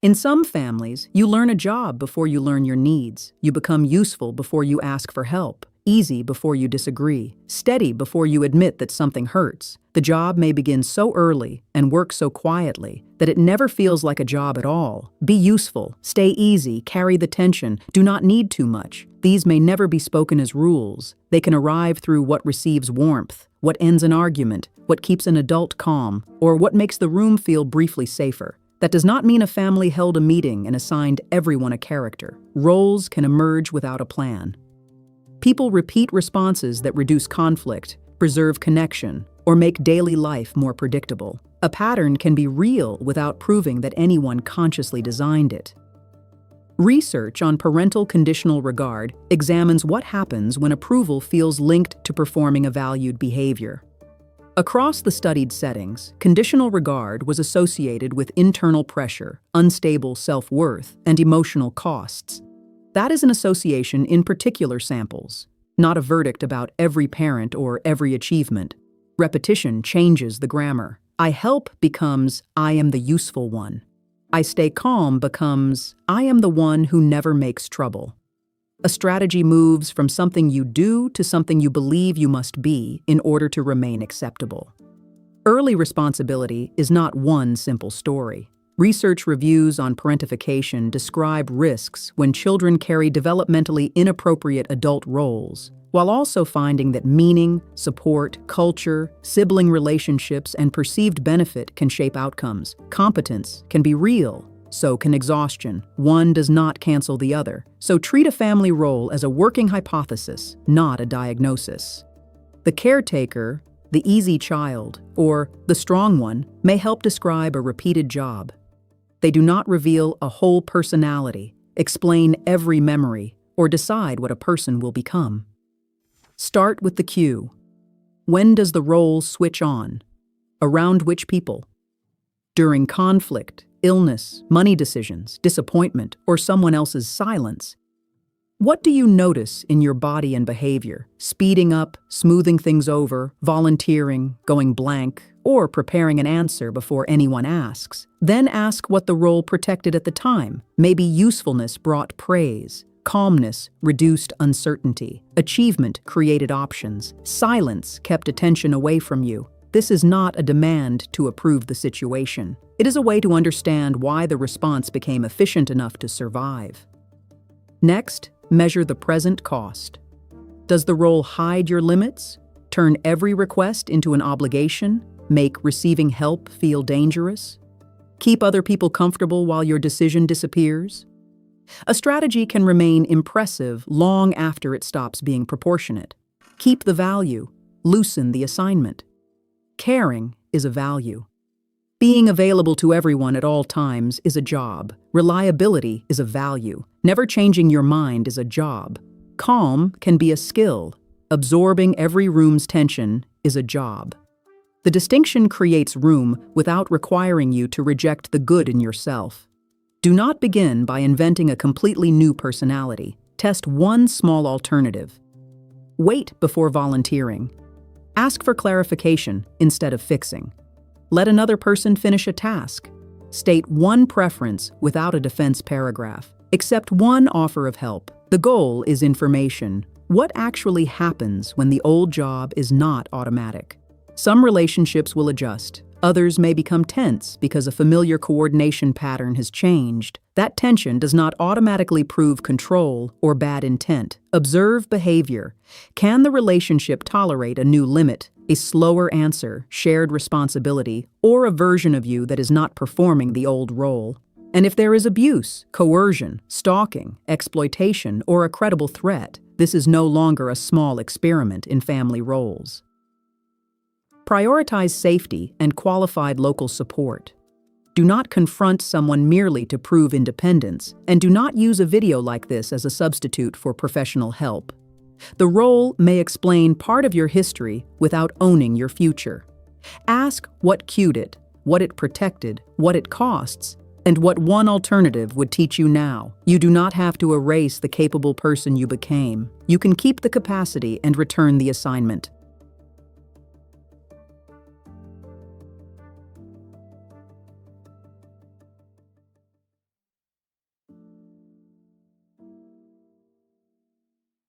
In some families, you learn a job before you learn your needs. You become useful before you ask for help, easy before you disagree, steady before you admit that something hurts. The job may begin so early and work so quietly that it never feels like a job at all. Be useful, stay easy, carry the tension, do not need too much. These may never be spoken as rules. They can arrive through what receives warmth, what ends an argument, what keeps an adult calm, or what makes the room feel briefly safer. That does not mean a family held a meeting and assigned everyone a character. Roles can emerge without a plan. People repeat responses that reduce conflict, preserve connection, or make daily life more predictable. A pattern can be real without proving that anyone consciously designed it. Research on parental conditional regard examines what happens when approval feels linked to performing a valued behavior. Across the studied settings, conditional regard was associated with internal pressure, unstable self-worth, and emotional costs. That is an association in particular samples, not a verdict about every parent or every achievement. Repetition changes the grammar. I help becomes I am the useful one. I stay calm becomes I am the one who never makes trouble. A strategy moves from something you do to something you believe you must be in order to remain acceptable. Early responsibility is not one simple story. Research reviews on parentification describe risks when children carry developmentally inappropriate adult roles, while also finding that meaning, support, culture, sibling relationships, and perceived benefit can shape outcomes. Competence can be real. So can exhaustion. One does not cancel the other. So treat a family role as a working hypothesis, not a diagnosis. The caretaker, the easy child, or the strong one may help describe a repeated job. They do not reveal a whole personality, explain every memory, or decide what a person will become. Start with the cue. When does the role switch on? Around which people? During conflict, illness, money decisions, disappointment, or someone else's silence. What do you notice in your body and behavior? Speeding up, smoothing things over, volunteering, going blank, or preparing an answer before anyone asks. Then ask what the role protected at the time. Maybe usefulness brought praise. Calmness reduced uncertainty. Achievement created options. Silence kept attention away from you. This is not a demand to approve the situation. It is a way to understand why the response became efficient enough to survive. Next, measure the present cost. Does the role hide your limits? Turn every request into an obligation? Make receiving help feel dangerous? Keep other people comfortable while your decision disappears? A strategy can remain impressive long after it stops being proportionate. Keep the value. Loosen the assignment. Caring is a value. Being available to everyone at all times is a job. Reliability is a value. Never changing your mind is a job. Calm can be a skill. Absorbing every room's tension is a job. The distinction creates room without requiring you to reject the good in yourself. Do not begin by inventing a completely new personality. Test one small alternative. Wait before volunteering. Ask for clarification instead of fixing. Let another person finish a task. State one preference without a defense paragraph. Accept one offer of help. The goal is information. What actually happens when the old job is not automatic? Some relationships will adjust. Others may become tense because a familiar coordination pattern has changed. That tension does not automatically prove control or bad intent. Observe behavior. Can the relationship tolerate a new limit, a slower answer, shared responsibility, or a version of you that is not performing the old role? And if there is abuse, coercion, stalking, exploitation, or a credible threat, this is no longer a small experiment in family roles. Prioritize safety and qualified local support. Do not confront someone merely to prove independence, and do not use a video like this as a substitute for professional help. The role may explain part of your history without owning your future. Ask what cued it, what it protected, what it costs, and what one alternative would teach you now. You do not have to erase the capable person you became. You can keep the capacity and return the assignment.